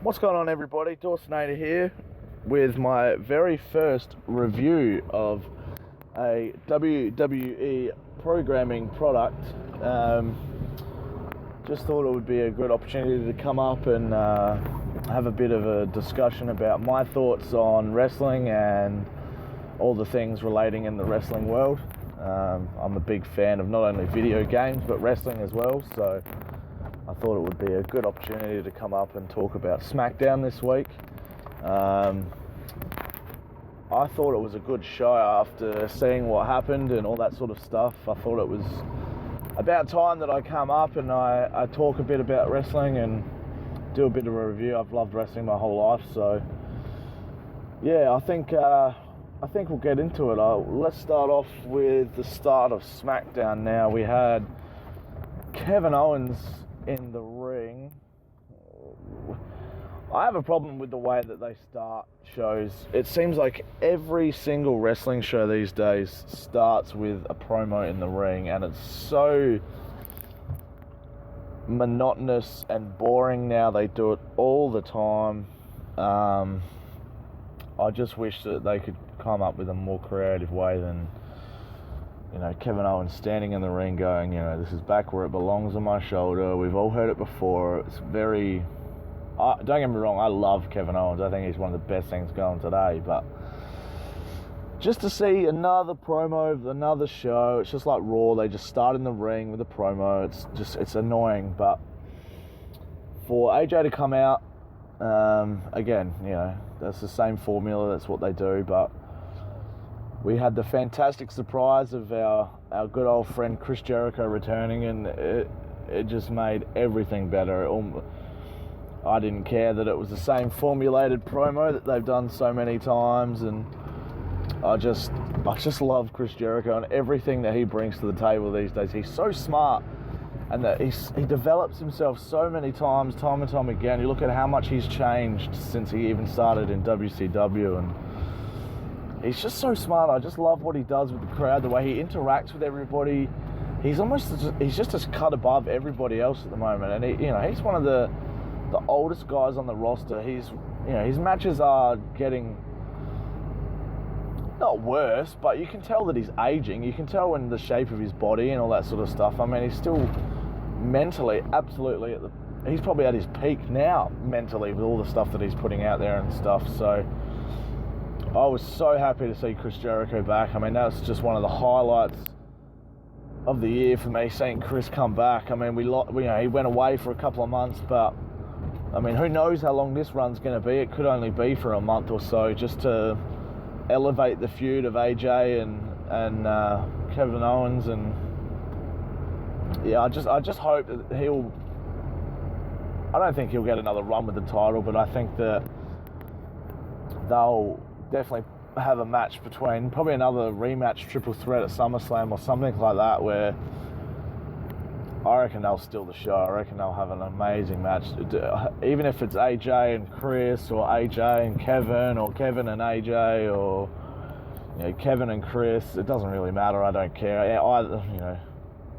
What's going on, everybody? Dawsonator here with my very first review of a WWE programming product. Just thought it would be a good opportunity to come up and have a bit of a discussion about my thoughts on wrestling and all the things relating in the wrestling world. I'm a big fan of not only video games but wrestling as well, so I thought it would be a good opportunity to come up and talk about Smackdown this week. I thought it was a good show after seeing what happened and all that sort of stuff. I thought it was about time that I come up and I talk a bit about wrestling and do a bit of a review. I've loved wrestling my whole life, so yeah, I think we'll get into it. Let's start off with the start of Smackdown. Now, we had Kevin Owens in the ring. I have a problem with the way that they start shows. It seems like every single wrestling show these days starts with a promo in the ring, and it's so monotonous and boring now. They do it all the time. I just wish that they could come up with a more creative way than, Kevin Owens standing in the ring going, this is back where it belongs on my shoulder. We've all heard it before. It's very... don't get me wrong, I love Kevin Owens. I think he's one of the best things going today. But just to see another promo of another show, it's just like Raw. They just start in the ring with a promo. It's annoying. But for AJ to come out, again, that's the same formula. That's what they do. But we had the fantastic surprise of our good old friend Chris Jericho returning, and it just made everything better. I didn't care that it was the same formulated promo that they've done so many times, and I just love Chris Jericho and everything that he brings to the table these days. He's so smart, and that he develops himself so many times, time and time again. You look at how much he's changed since he even started in WCW, and he's just so smart. I just love what he does with the crowd, the way he interacts with everybody. He's just a cut above everybody else at the moment, and he's one of the oldest guys on the roster. His matches are getting not worse, but you can tell that he's aging. You can tell in the shape of his body and all that sort of stuff. I mean, he's still mentally absolutely he's probably at his peak now mentally with all the stuff that he's putting out there and stuff. So I was so happy to see Chris Jericho back. I mean, that's just one of the highlights of the year for me, seeing Chris come back. I mean, he went away for a couple of months, but I mean, who knows how long this run's going to be? It could only be for a month or so, just to elevate the feud of AJ and Kevin Owens. And yeah, I just hope that I don't think he'll get another run with the title, but I think that they'll definitely have a match between, probably another rematch triple threat at SummerSlam or something like that, where I reckon they'll steal the show. I reckon they'll have an amazing match. Even if it's AJ and Chris, or AJ and Kevin, or Kevin and AJ, or Kevin and Chris, it doesn't really matter. I don't care.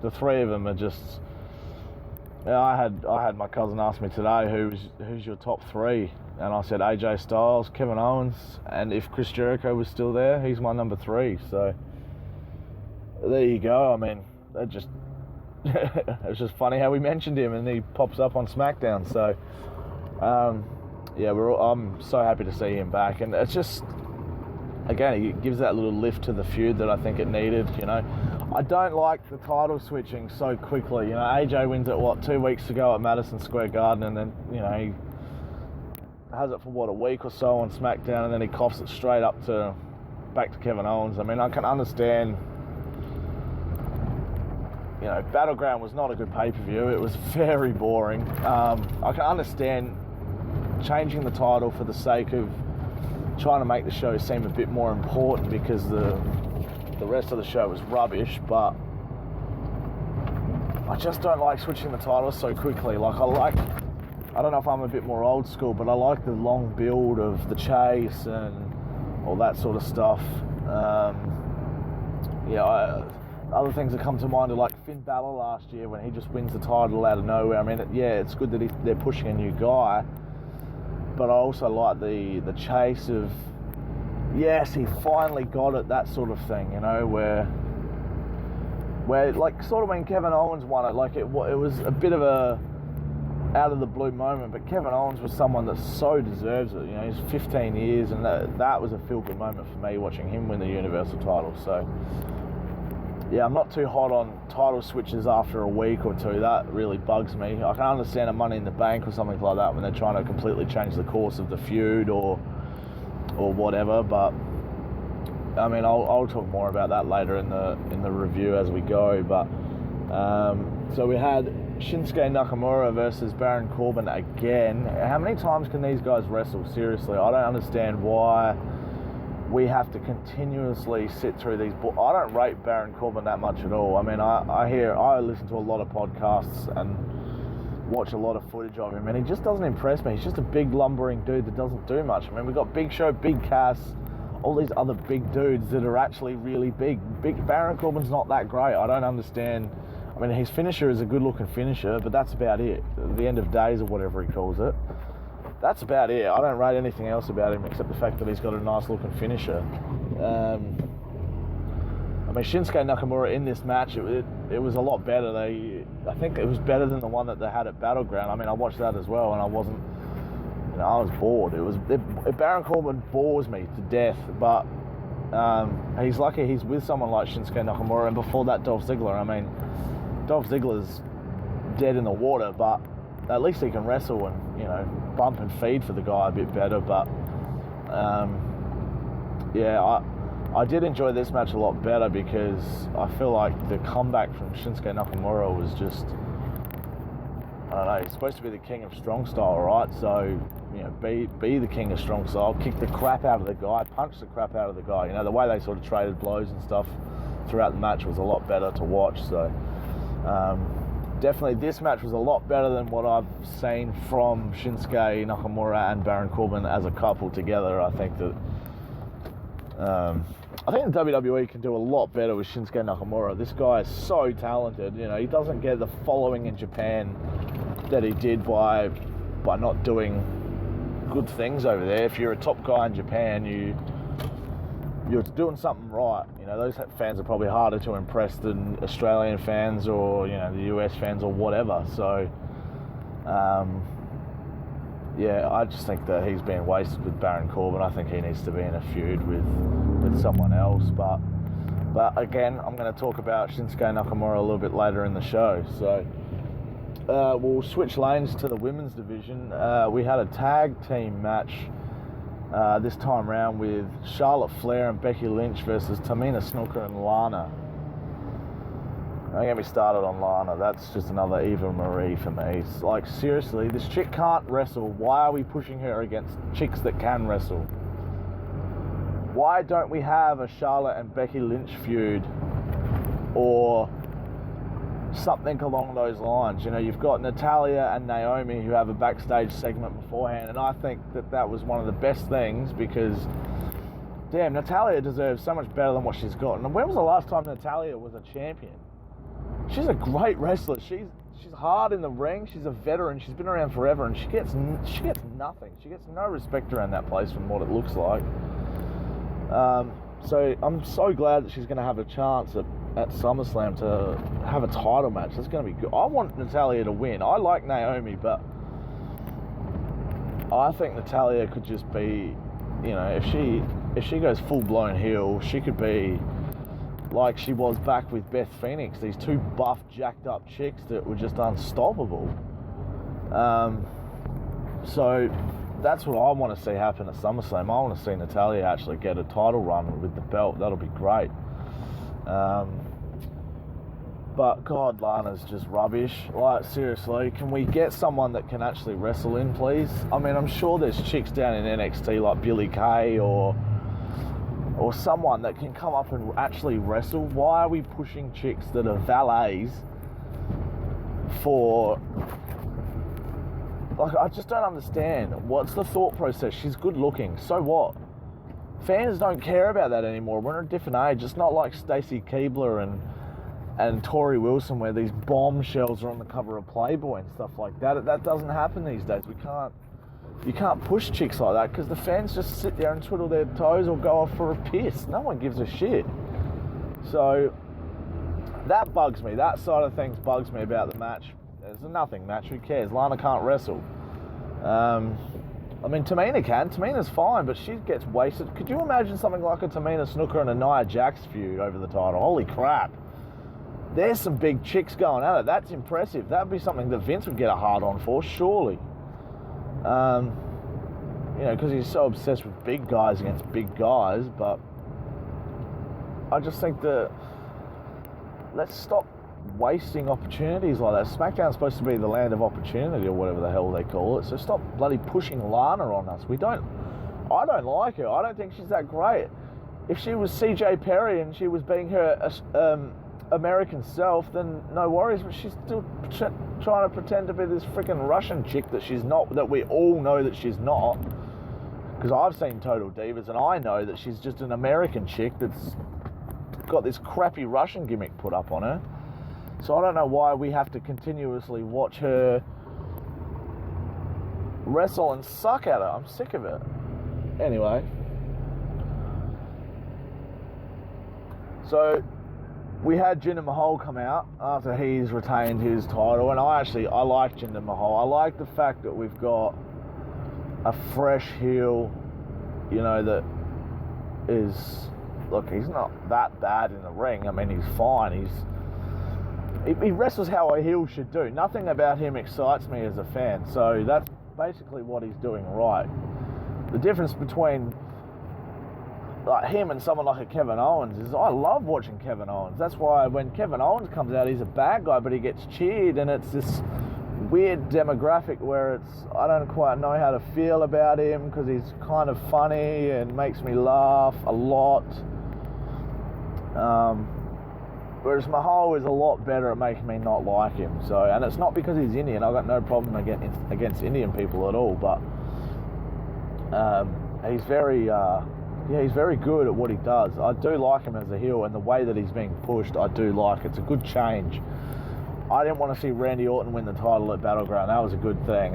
The three of them are just... I had my cousin ask me today, who's your top three? And I said AJ Styles, Kevin Owens, and if Chris Jericho was still there, he's my number three. So there you go. I mean, it's just funny how we mentioned him and he pops up on Smackdown. So I'm so happy to see him back, and it's just, again, it gives that little lift to the feud that I think it needed. I don't like the title switching so quickly. AJ wins it 2 weeks ago at Madison Square Garden, and then he has it for a week or so on SmackDown, and then he coughs it straight up back to Kevin Owens. I mean, I can understand. Battleground was not a good pay-per-view. It was very boring. I can understand changing the title for the sake of trying to make the show seem a bit more important, because the rest of the show was rubbish, but I just don't like switching the titles so quickly. I don't know if I'm a bit more old school, but I like the long build of the chase and all that sort of stuff. Other things that come to mind are like Finn Balor last year, when he just wins the title out of nowhere. I mean, it's good that they're pushing a new guy, but I also like the chase of, yes, he finally got it, that sort of thing, you know, where like sort of when Kevin Owens won it, like it was a bit of a out of the blue moment, but Kevin Owens was someone that so deserves it. You know, he's 15 years, and that was a feel-good moment for me, watching him win the Universal title. So yeah, I'm not too hot on title switches after a week or two. That really bugs me. I can understand a Money in the Bank or something like that when they're trying to completely change the course of the feud or whatever, but I mean, I'll talk more about that later in the review as we go. But so we had Shinsuke Nakamura versus Baron Corbin again. How many times can these guys wrestle? Seriously, I don't understand why we have to continuously sit through these. I don't rate Baron Corbin that much at all. I mean, I listen to a lot of podcasts and watch a lot of footage of him, and he just doesn't impress me. He's just a big lumbering dude that doesn't do much. I mean, we've got Big Show, Big Cass, all these other big dudes that are actually really big. Baron Corbin's not that great. I don't understand. I mean, his finisher is a good-looking finisher, but that's about it. The end of days or whatever he calls it. That's about it. I don't rate anything else about him except the fact that he's got a nice-looking finisher. I mean, Shinsuke Nakamura in this match, it was a lot better. I think it was better than the one that they had at Battleground. I mean, I watched that as well, and I wasn't, you know, I was bored. Baron Corbin bores me to death, but he's lucky he's with someone like Shinsuke Nakamura, and before that, Dolph Ziggler. I mean, Dolph Ziggler's dead in the water, but at least he can wrestle and, you know, bump and feed for the guy a bit better. But yeah, I did enjoy this match a lot better because I feel like the comeback from Shinsuke Nakamura was just, I don't know, he's supposed to be the king of strong style, right? So, you know, be the king of strong style, kick the crap out of the guy, punch the crap out of the guy. You know, the way they sort of traded blows and stuff throughout the match was a lot better to watch. So definitely this match was a lot better than what I've seen from Shinsuke Nakamura and Baron Corbin as a couple together. I think that the WWE can do a lot better with Shinsuke Nakamura. This guy is so talented. You know, he doesn't get the following in Japan that he did by not doing good things over there. If you're a top guy in Japan, you're doing something right. You know, those fans are probably harder to impress than Australian fans or, you know, the US fans or whatever. So yeah, I just think that he's been wasted with Baron Corbin. I think he needs to be in a feud with someone else. But again, I'm going to talk about Shinsuke Nakamura a little bit later in the show. So we'll switch lanes to the women's division. We had a tag team match this time round with Charlotte Flair and Becky Lynch versus Tamina Snuka and Lana. Don't get me started on Lana. That's just another Eva Marie for me. It's like, seriously, this chick can't wrestle. Why are we pushing her against chicks that can wrestle? Why don't we have a Charlotte and Becky Lynch feud or something along those lines? You know, you've got Natalya and Naomi who have a backstage segment beforehand, and I think that was one of the best things because, damn, Natalya deserves so much better than what she's got. And when was the last time Natalya was a champion? She's a great wrestler. She's hard in the ring. She's a veteran. She's been around forever, and she gets nothing. She gets no respect around that place from what it looks like. So I'm so glad that she's going to have a chance at SummerSlam to have a title match. That's going to be good. I want Natalya to win. I like Naomi, but I think Natalya could just be, you know, if she goes full-blown heel, she could be like she was back with Beth Phoenix, these two buff, jacked up chicks that were just unstoppable. So that's what I want to see happen at SummerSlam. I want to see Natalya actually get a title run with the belt. That'll be great. But God, Lana's just rubbish. Like, seriously, can we get someone that can actually wrestle in, please? I mean, I'm sure there's chicks down in NXT like Billie Kay or someone that can come up and actually wrestle. Why are we pushing chicks that are valets for... Like, I just don't understand. What's the thought process? She's good looking. So what? Fans don't care about that anymore. We're in a different age. It's not like Stacy Keibler and Tori Wilson where these bombshells are on the cover of Playboy and stuff like that. That doesn't happen these days. We can't You can't push chicks like that because the fans just sit there and twiddle their toes or go off for a piss. No one gives a shit. So that bugs me. That side of things bugs me about the match. It's a nothing match. Who cares? Lana can't wrestle. I mean, Tamina can. Tamina's fine, but she gets wasted. Could you imagine something like a Tamina Snuka and a Nia Jax feud over the title? Holy crap. There's some big chicks going at it. That's impressive. That would be something that Vince would get a hard on for, surely. You know, because he's so obsessed with big guys against big guys, but I just think that let's stop wasting opportunities like that. SmackDown's supposed to be the land of opportunity or whatever the hell they call it, so stop bloody pushing Lana on us. I don't like her. I don't think she's that great. If she was CJ Perry and she was being her American self, then no worries, but she's still trying to pretend to be this freaking Russian chick that she's not, that we all know that she's not, because I've seen Total Divas and I know that she's just an American chick that's got this crappy Russian gimmick put up on her. So I don't know why we have to continuously watch her wrestle and suck at her. I'm sick of it. Anyway, so we had Jinder Mahal come out after he's retained his title, and I like Jinder Mahal. I like the fact that we've got a fresh heel, you know, that is, look, he's not that bad in the ring. I mean, he's fine. He wrestles how a heel should do. Nothing about him excites me as a fan, so that's basically what he's doing right. The difference between like him and someone like a Kevin Owens is I love watching Kevin Owens. That's why when Kevin Owens comes out, he's a bad guy, but he gets cheered, and it's this weird demographic where I don't quite know how to feel about him because he's kind of funny and makes me laugh a lot. Whereas Mahal is a lot better at making me not like him. So, and it's not because he's Indian. I've got no problem against Indian people at all, but he's very good at what he does. I do like him as a heel, and the way that he's being pushed, I do like. It's a good change. I didn't want to see Randy Orton win the title at Battleground. That was a good thing.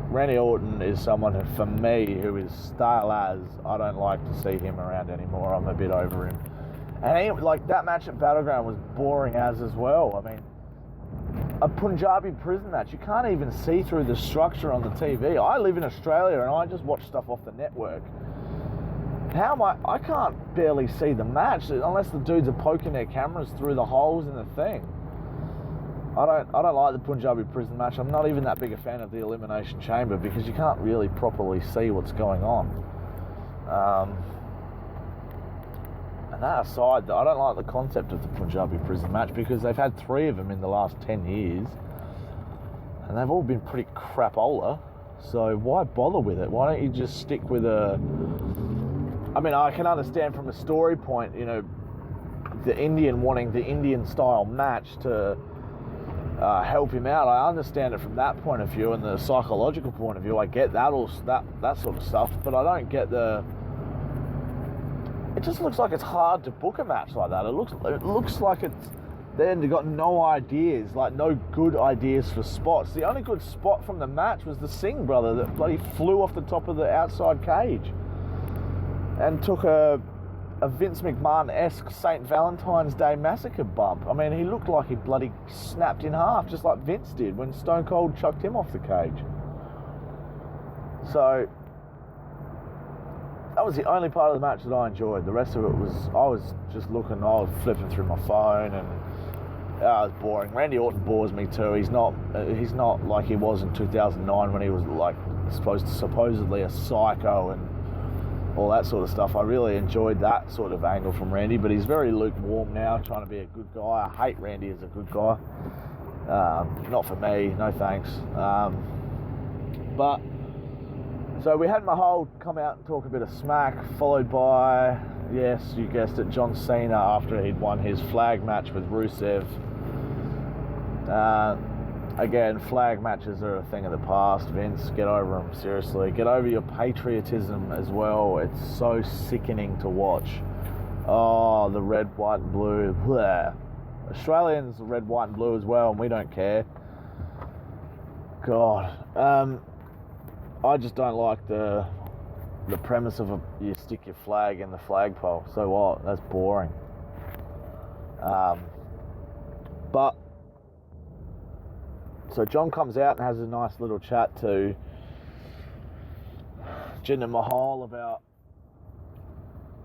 Randy Orton is someone who, for me, who is stale as. I don't like to see him around anymore. I'm a bit over him. And like that match at Battleground was boring as well. I mean, a Punjabi prison match, you can't even see through the structure on the TV. I live in Australia and I just watch stuff off the network. I can't barely see the match unless the dudes are poking their cameras through the holes in the thing. I don't like the Punjabi prison match. I'm not even that big a fan of the Elimination Chamber because you can't really properly see what's going on. And that aside, I don't like the concept of the Punjabi prison match because they've had 3 of them in the last 10 years and they've all been pretty crapola. So why bother with it? Why don't you just stick with I mean, I can understand from a story point, you know, the Indian wanting the Indian style match to help him out. I understand it from that point of view and the psychological point of view. I get that sort of stuff, but I don't get it just looks like it's hard to book a match like that. It looks like they've got no ideas, like no good ideas for spots. The only good spot from the match was the Singh brother that bloody flew off the top of the outside cage and took a Vince McMahon-esque St. Valentine's Day Massacre bump. I mean, he looked like he bloody snapped in half, just like Vince did when Stone Cold chucked him off the cage. So that was the only part of the match that I enjoyed. The rest of it was, I was flipping through my phone and it was boring. Randy Orton bores me too. He's not like he was in 2009 when he was like supposedly a psycho and all that sort of stuff. I really enjoyed that sort of angle from Randy, but he's very lukewarm now, trying to be a good guy. I hate Randy as a good guy. Not for me, no thanks. So we had Mahal come out and talk a bit of smack, followed by, yes, you guessed it, John Cena after he'd won his flag match with Rusev. Again, flag matches are a thing of the past, Vince. Get over them, seriously. Get over your patriotism as well. It's so sickening to watch. Oh, the red, white and blue. Blah. Australians are red, white and blue as well, and we don't care. God. I just don't like the premise of you stick your flag in the flagpole. So what? That's boring. But so John comes out and has a nice little chat to Jinder Mahal about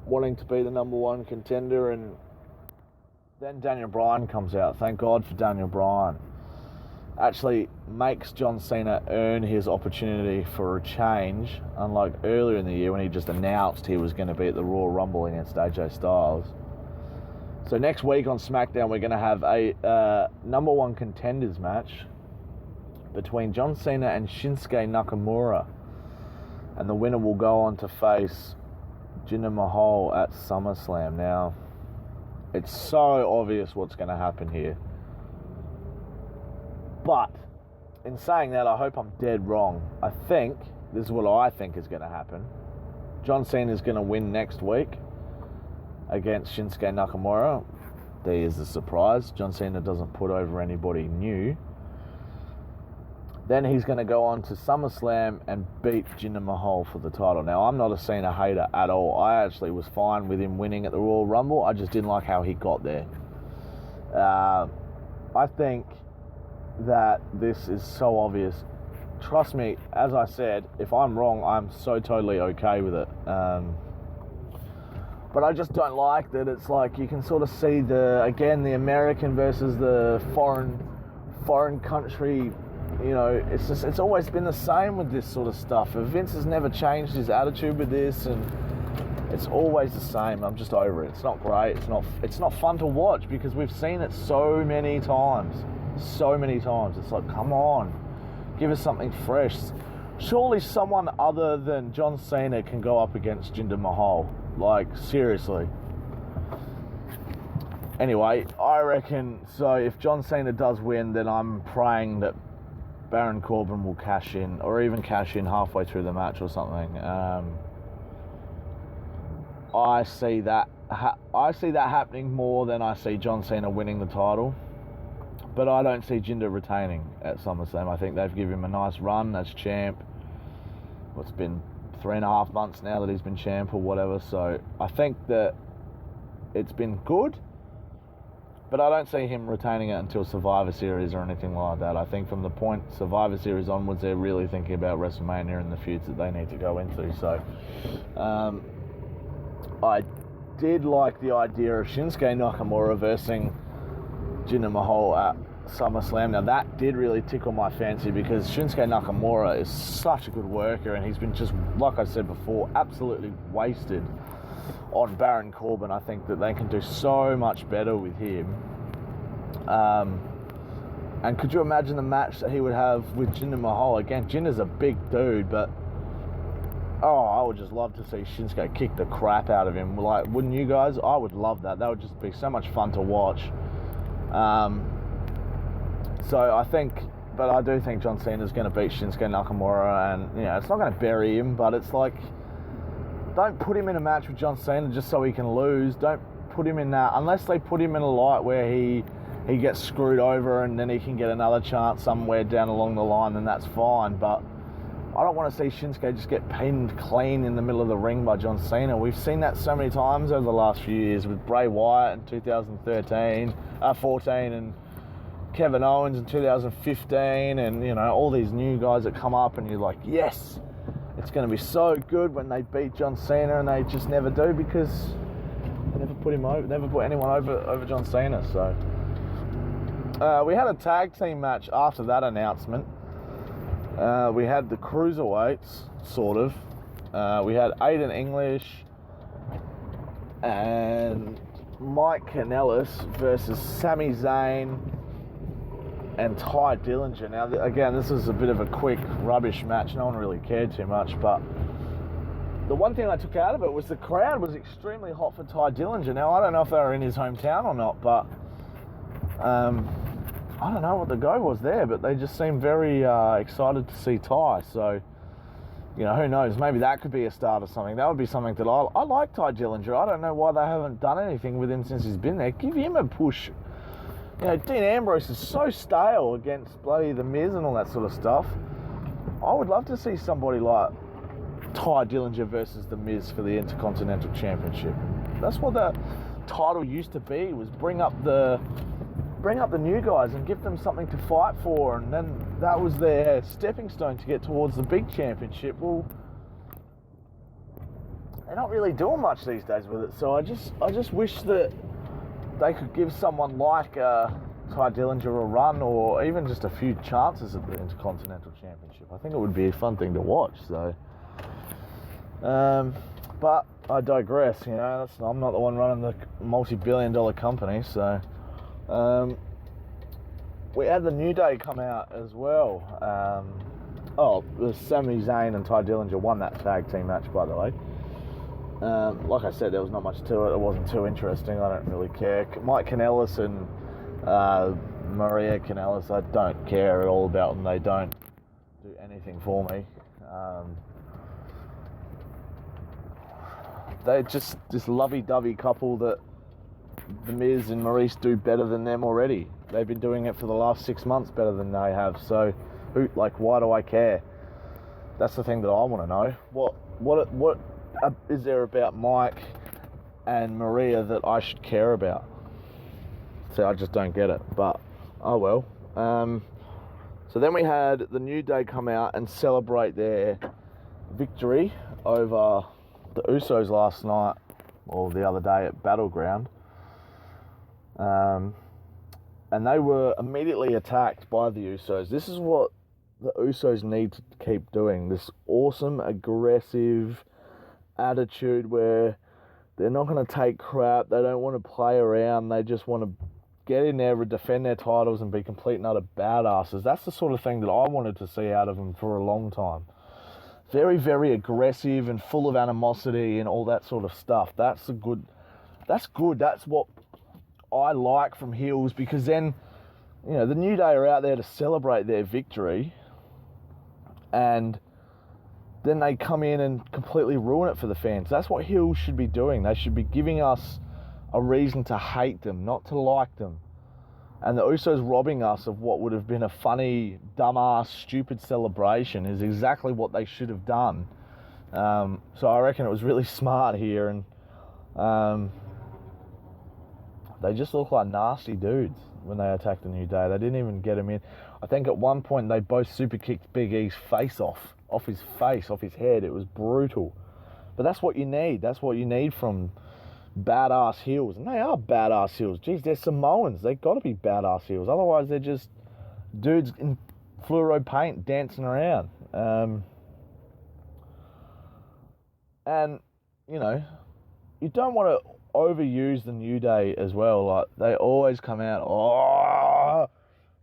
wanting to be the number one contender, and then Daniel Bryan comes out. Thank God for Daniel Bryan. Actually makes John Cena earn his opportunity for a change, unlike earlier in the year when he just announced he was going to be at the Royal Rumble against AJ Styles. So next week on Smackdown, we're going to have a number one contenders match between John Cena and Shinsuke Nakamura, and the winner will go on to face Jinder Mahal at SummerSlam. Now, it's so obvious what's going to happen here. But in saying that, I hope I'm dead wrong. I think, this is what I think is going to happen. John Cena is going to win next week against Shinsuke Nakamura. There is a surprise. John Cena doesn't put over anybody new. Then he's going to go on to SummerSlam and beat Jinder Mahal for the title. Now, I'm not a Cena hater at all. I actually was fine with him winning at the Royal Rumble. I just didn't like how he got there. I think that this is so obvious. Trust me, as I said, if I'm wrong, I'm so totally okay with it. But I just don't like that it's like you can sort of see the American versus the foreign country. You know, it's always been the same with this sort of stuff. Vince has never changed his attitude with this, and it's always the same. I'm just over it. It's not great. It's not fun to watch because we've seen it so many times. It's like, come on, give us something fresh. Surely someone other than John Cena can go up against Jinder Mahal. Like, seriously. Anyway, I reckon, so if John Cena does win, then I'm praying that Baron Corbin will cash in, or even cash in halfway through the match or something. I see that happening more than I see John Cena winning the title. But I don't see Jinder retaining at SummerSlam. I think they've given him a nice run as champ. It's been 3.5 months now that he's been champ or whatever. So I think that it's been good. But I don't see him retaining it until Survivor Series or anything like that. I think from the point Survivor Series onwards, they're really thinking about WrestleMania and the feuds that they need to go into. So I did like the idea of Shinsuke Nakamura versing Jinder Mahal at SummerSlam. Now that did really tickle my fancy because Shinsuke Nakamura is such a good worker, and he's been, just like I said before, absolutely wasted on Baron Corbin. I think that they can do so much better with him. And could you imagine the match that he would have with Jinder Mahal? Again, Jinder's a big dude, but I would just love to see Shinsuke kick the crap out of him. Like, wouldn't you guys? I would love that. That would just be so much fun to watch. So I do think John Cena's going to beat Shinsuke Nakamura, and it's not going to bury him, but it's like, don't put him in a match with John Cena just so he can lose. Don't put him in that, unless they put him in a light where he gets screwed over and then he can get another chance somewhere down along the line, then that's fine. But I don't want to see Shinsuke just get pinned clean in the middle of the ring by John Cena. We've seen that so many times over the last few years with Bray Wyatt in 2014 and Kevin Owens in 2015, and all these new guys that come up, and you're like, yes, it's going to be so good when they beat John Cena, and they just never do because they never put anyone over John Cena. So we had a tag team match after that announcement. We had the Cruiserweights, sort of. We had Aiden English and Mike Kanellis versus Sami Zayn and Ty Dillinger. Now, again, this was a bit of a quick rubbish match. No one really cared too much, but the one thing I took out of it was the crowd was extremely hot for Ty Dillinger. Now, I don't know if they were in his hometown or not, but I don't know what the go was there, but they just seemed very excited to see Ty. So, who knows? Maybe that could be a start of something. That would be something that I like Ty Dillinger. I don't know why they haven't done anything with him since he's been there. Give him a push. Dean Ambrose is so stale against bloody The Miz and all that sort of stuff. I would love to see somebody like Ty Dillinger versus The Miz for the Intercontinental Championship. That's what the title used to be, was bring up the new guys and give them something to fight for, and then that was their stepping stone to get towards the big championship. Well, they're not really doing much these days with it, so I just wish that they could give someone like Ty Dillinger a run, or even just a few chances at the Intercontinental Championship. I think it would be a fun thing to watch. So, but I digress. You know, I'm not the one running the multi-billion-dollar company. So, we had the New Day come out as well. The Sami Zayn and Ty Dillinger won that tag team match, by the way. Like I said, there was not much to it. It wasn't too interesting. I don't really care. Mike Kanellis and Maria Kanellis, I don't care at all about them. They don't do anything for me. They're just this lovey-dovey couple that The Miz and Maurice do better than them already. They've been doing it for the last 6 months better than they have. So, why do I care? That's the thing that I want to know. What is there about Mike and Maria that I should care about? So I just don't get it, but oh well. So then we had the New Day come out and celebrate their victory over the Usos last night, or the other day at Battleground. And they were immediately attacked by the Usos. This is what the Usos need to keep doing. This awesome, aggressive attitude where they're not going to take crap. They don't want to play around. They just want to get in there, defend their titles, and be complete and utter badasses. That's the sort of thing that I wanted to see out of them for a long time. Very, very aggressive and full of animosity and all that sort of stuff. That's good. That's what I like from heels, because then, you know, the New Day are out there to celebrate their victory, and then they come in and completely ruin it for the fans. That's what heels should be doing. They should be giving us a reason to hate them, not to like them. And the Usos robbing us of what would have been a funny, dumbass, stupid celebration is exactly what they should have done. So I reckon it was really smart here, and they just look like nasty dudes when they attacked the New Day. They didn't even get him in. I think at one point they both super kicked Big E's face off his face, off his head. It was brutal. But that's what you need. That's what you need from badass heels. And they are badass heels. Geez, they're Samoans. They've got to be badass heels. Otherwise, they're just dudes in fluoro paint dancing around. And, you know, you don't want to overuse the New Day as well. Like, they always come out, oh,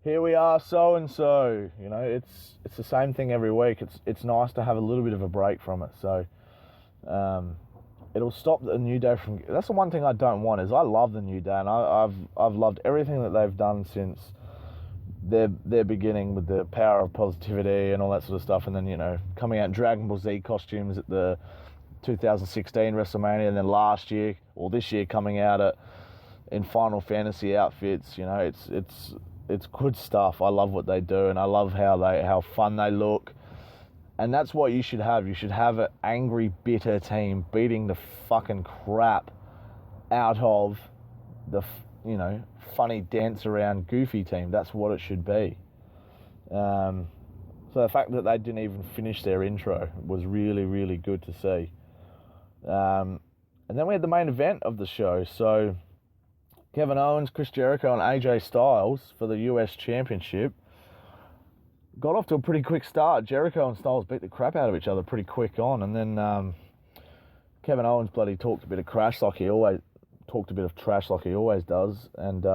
here we are, so-and-so. You know, it's the same thing every week. It's nice to have a little bit of a break from it. So, it'll stop the New Day from... That's the one thing I don't want, is I love the New Day, and I've loved everything that they've done since their beginning with the power of positivity and all that sort of stuff, and then, you know, coming out in Dragon Ball Z costumes at the 2016 WrestleMania, and then last year, or this year, coming out in Final Fantasy outfits. You know, it's good stuff. I love what they do, and I love how fun they look. And that's what you should have. You should have an angry, bitter team beating the fucking crap out of the, you know, funny dance around goofy team. That's what it should be. So the fact that they didn't even finish their intro was really, really good to see. And then we had the main event of the show. So Kevin Owens, Chris Jericho, and AJ Styles for the US Championship got off to a pretty quick start. Jericho and Styles beat the crap out of each other pretty quick on, and then Kevin Owens bloody talked a bit of trash like he always does, and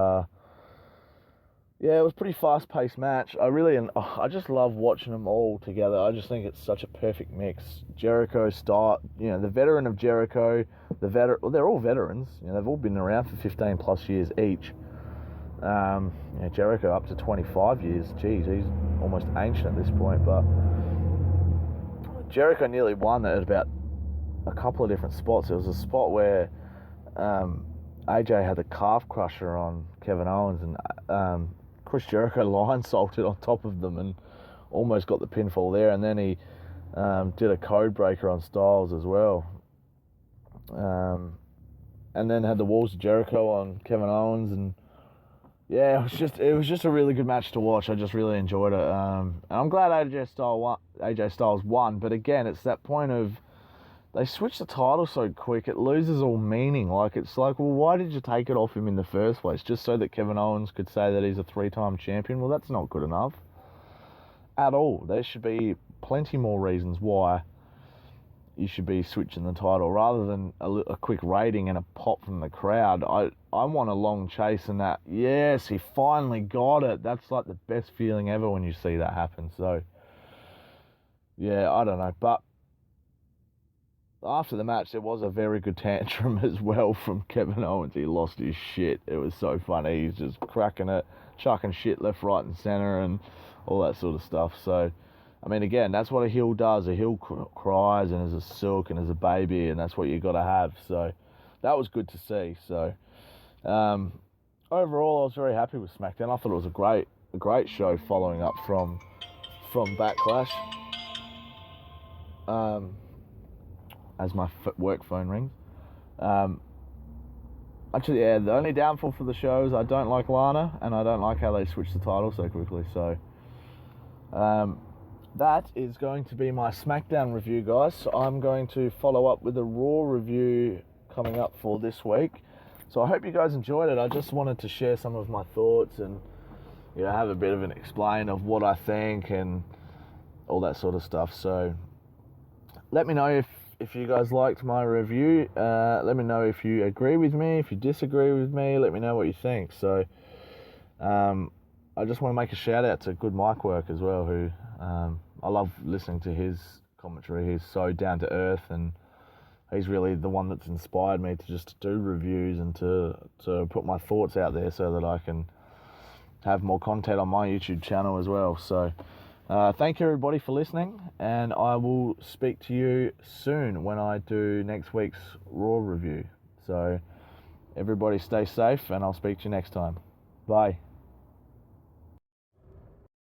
yeah, it was a pretty fast-paced match. I just love watching them all together. I just think it's such a perfect mix. Jericho, the veteran of Jericho, they're all veterans. You know, they've all been around for 15 plus years each. Jericho up to 25 years. Geez, he's almost ancient at this point, but Jericho nearly won at about a couple of different spots. There was a spot where AJ had the calf crusher on Kevin Owens, and Chris Jericho line salted on top of them, and almost got the pinfall there, and then he did a code breaker on Styles as well. And then had the Walls of Jericho on Kevin Owens, and yeah, it was just a really good match to watch. I just really enjoyed it. And I'm glad AJ Styles won, but again, it's that point of they switch the title so quick, it loses all meaning. Like, it's like, well, why did you take it off him in the first place? Just so that Kevin Owens could say that he's a 3-time champion? Well, that's not good enough at all. There should be plenty more reasons why you should be switching the title rather than a quick rating and a pop from the crowd. I want a long chase and that, yes, he finally got it. That's like the best feeling ever when you see that happen. So, yeah, I don't know. But after the match, there was a very good tantrum as well from Kevin Owens. He lost his shit. It was so funny. He's just cracking it, chucking shit left, right, and centre, and all that sort of stuff. So, I mean, again, that's what a heel does. A heel cries and is a silk and is a baby, and that's what you got to have. So, that was good to see. So, overall, I was very happy with Smackdown. I thought it was a great show following up from Backlash. As my work phone rings. Actually, yeah, the only downfall for the show is I don't like Lana, and I don't like how they switched the title so quickly. So, that is going to be my Smackdown review, guys. So I'm going to follow up with a Raw review coming up for this week. So I hope you guys enjoyed it. I just wanted to share some of my thoughts and, you know, have a bit of an explain of what I think and all that sort of stuff. So let me know if you guys liked my review. Let me know if you agree with me, if you disagree with me. Let me know what you think. So I just want to make a shout out to Good Mic Work as well, who I love listening to his commentary. He's so down to earth, and he's really the one that's inspired me to just do reviews and to put my thoughts out there so that I can have more content on my YouTube channel as well. So thank you everybody for listening, and I will speak to you soon when I do next week's Raw review. So everybody stay safe, and I'll speak to you next time. Bye.